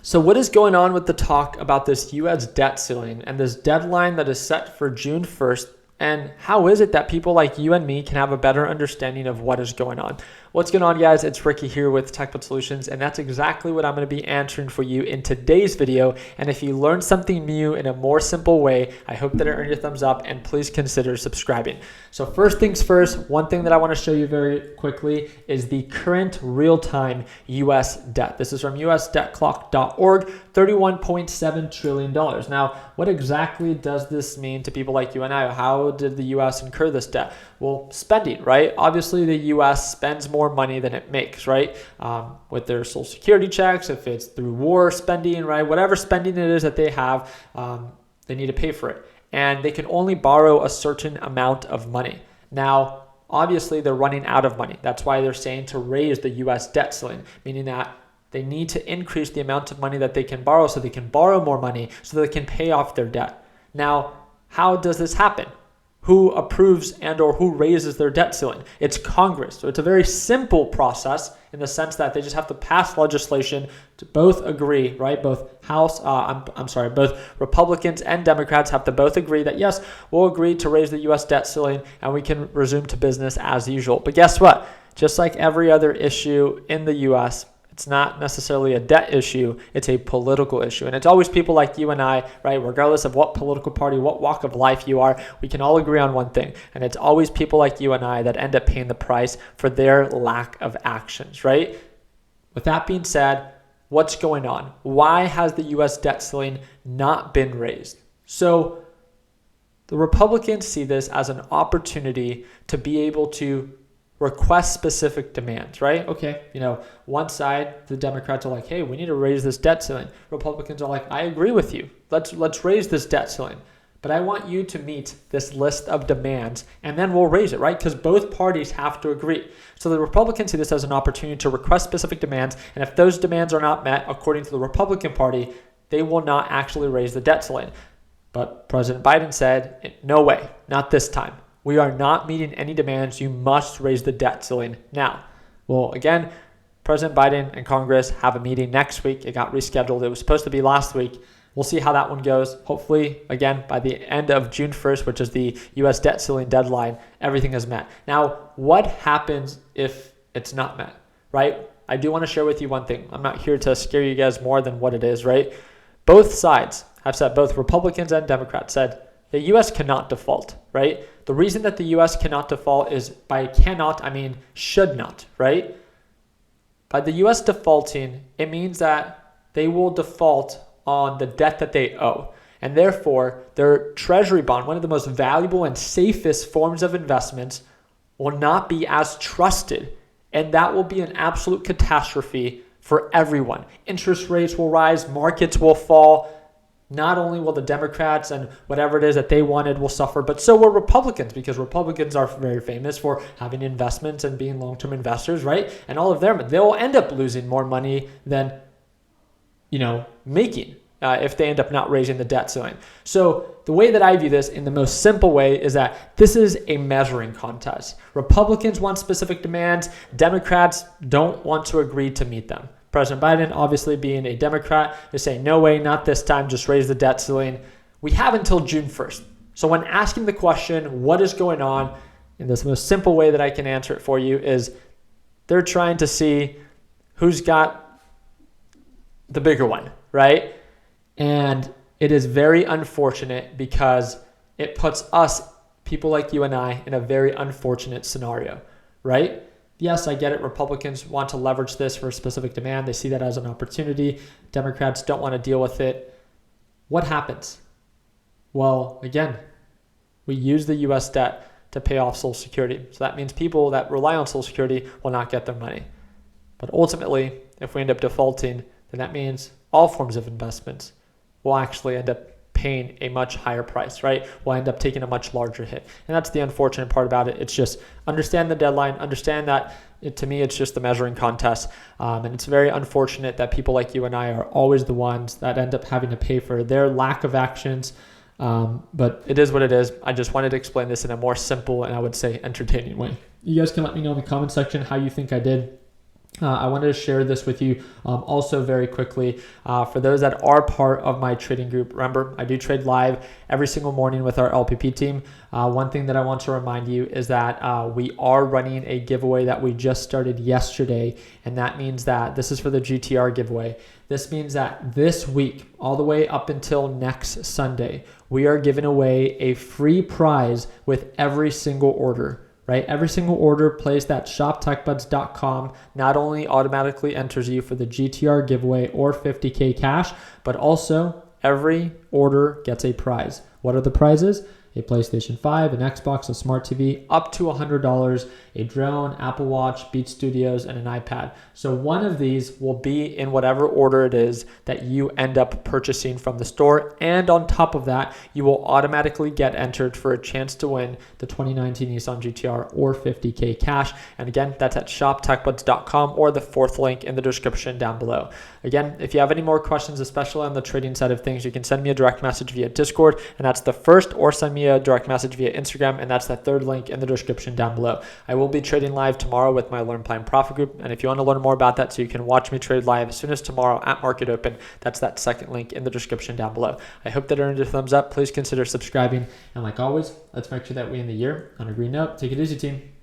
So what is going on with the talk about this U.S. debt ceiling and this deadline that is set for June 1st? And how is it that people like you and me can have a better understanding of what is going on? What's going on, guys? It's Ricky here with TechBud Solutions, and that's exactly what I'm going to be answering for you in today's video. And if you learned something new in a more simple way, I hope that it earned your thumbs up, and please consider subscribing. So first things first, one thing that I want to show you very quickly is the current real-time U.S. debt. This is from usdebtclock.org, $31.7 trillion. Now, what exactly does this mean to people like you and I? How did the U.S. incur this debt? Well, spending, right? Obviously, the U.S. spends more money than it makes, right? With their Social Security checks, if it's through war spending, right? Whatever spending it is that they have, they need to pay for it. And they can only borrow a certain amount of money. Now, obviously, they're running out of money. That's why they're saying to raise the U.S. debt ceiling, meaning that they need to increase the amount of money that they can borrow so they can borrow more money so they can pay off their debt. Now, how does this happen? Who approves and or who raises their debt ceiling? It's Congress. So it's a very simple process in the sense that they just have to pass legislation to both agree, right? Both both Republicans and Democrats have to both agree that yes, we'll agree to raise the U.S. debt ceiling and we can resume to business as usual. But guess what? Just like every other issue in the U.S., it's not necessarily a debt issue, it's a political issue. And it's always people like you and I, right? Regardless of what political party, what walk of life you are, we can all agree on one thing. And it's always people like you and I that end up paying the price for their lack of actions, right? With that being said, what's going on? Why has the U.S. debt ceiling not been raised? So the Republicans see this as an opportunity to be able to request specific demands, right? Okay, one side, the Democrats are like, hey, we need to raise this debt ceiling. Republicans are like, I agree with you. Let's raise this debt ceiling. But I want you to meet this list of demands and then we'll raise it, right? Because both parties have to agree. So the Republicans see this as an opportunity to request specific demands. And if those demands are not met, according to the Republican Party, they will not actually raise the debt ceiling. But President Biden said, no way, not this time. We are not meeting any demands. You must raise the debt ceiling now. Well, again, President Biden and Congress have a meeting next week. It got rescheduled. It was supposed to be last week. We'll see how that one goes. Hopefully, again, by the end of June 1st, which is the U.S. debt ceiling deadline, everything is met. Now, what happens if it's not met, right? I do want to share with you one thing. I'm not here to scare you guys more than what it is, right? Both sides have said, both Republicans and Democrats said, the U.S. cannot default, right? The reason that the U.S. cannot default is by cannot, I mean should not, right? By the U.S. defaulting, it means that they will default on the debt that they owe. And therefore, their treasury bond, one of the most valuable and safest forms of investments, will not be as trusted. And that will be an absolute catastrophe for everyone. Interest rates will rise, markets will fall. Not only will the Democrats and whatever it is that they wanted will suffer, but so will Republicans, because Republicans are very famous for having investments and being long-term investors, right? And all of them, they'll end up losing more money than, making if they end up not raising the debt ceiling. So the way that I view this in the most simple way is that this is a measuring contest. Republicans want specific demands. Democrats don't want to agree to meet them. President Biden, obviously being a Democrat, is saying, no way, not this time, just raise the debt ceiling. We have until June 1st. So when asking the question, what is going on, in this most simple way that I can answer it for you is they're trying to see who's got the bigger one, right? And it is very unfortunate because it puts us, people like you and I, in a very unfortunate scenario, right? Yes, I get it. Republicans want to leverage this for a specific demand. They see that as an opportunity. Democrats don't want to deal with it. What happens? Well, again, we use the U.S. debt to pay off Social Security. So that means people that rely on Social Security will not get their money. But ultimately, if we end up defaulting, then that means all forms of investments will actually end up paying a much higher price, right? We'll end up taking a much larger hit. And that's the unfortunate part about it. It's just understand the deadline, understand that to me, it's just the measuring contest. And it's very unfortunate that people like you and I are always the ones that end up having to pay for their lack of actions. But it is what it is. I just wanted to explain this in a more simple and I would say entertaining way. You guys can let me know in the comment section how you think I did. I wanted to share this with you also very quickly. For those that are part of my trading group, remember, I do trade live every single morning with our LPP team. One thing that I want to remind you is that we are running a giveaway that we just started yesterday, and that means that this is for the GTR giveaway. This means that this week, all the way up until next Sunday, we are giving away a free prize with every single order. Right? Every single order placed at shoptechbuds.com not only automatically enters you for the GTR giveaway or 50K cash, but also every order gets a prize. What are the prizes? A PlayStation 5, an Xbox, a smart TV, up to $100, a drone, Apple Watch, Beat Studios, and an iPad. So one of these will be in whatever order it is that you end up purchasing from the store. And on top of that, you will automatically get entered for a chance to win the 2019 Nissan GTR or 50K cash. And again, that's at shoptechbuds.com or the fourth link in the description down below. Again, if you have any more questions, especially on the trading side of things, you can send me a direct message via Discord, and that's the first, or send me a direct message via Instagram, and that's the third link in the description down below. I will be trading live tomorrow with my Learn Plan Profit group, and if you want to learn more about that so you can watch me trade live as soon as tomorrow at market open, that's that second link in the description down below. I hope that earned a thumbs up. Please consider subscribing, and like always, let's make sure that we end the year on a green note. Take it easy, team.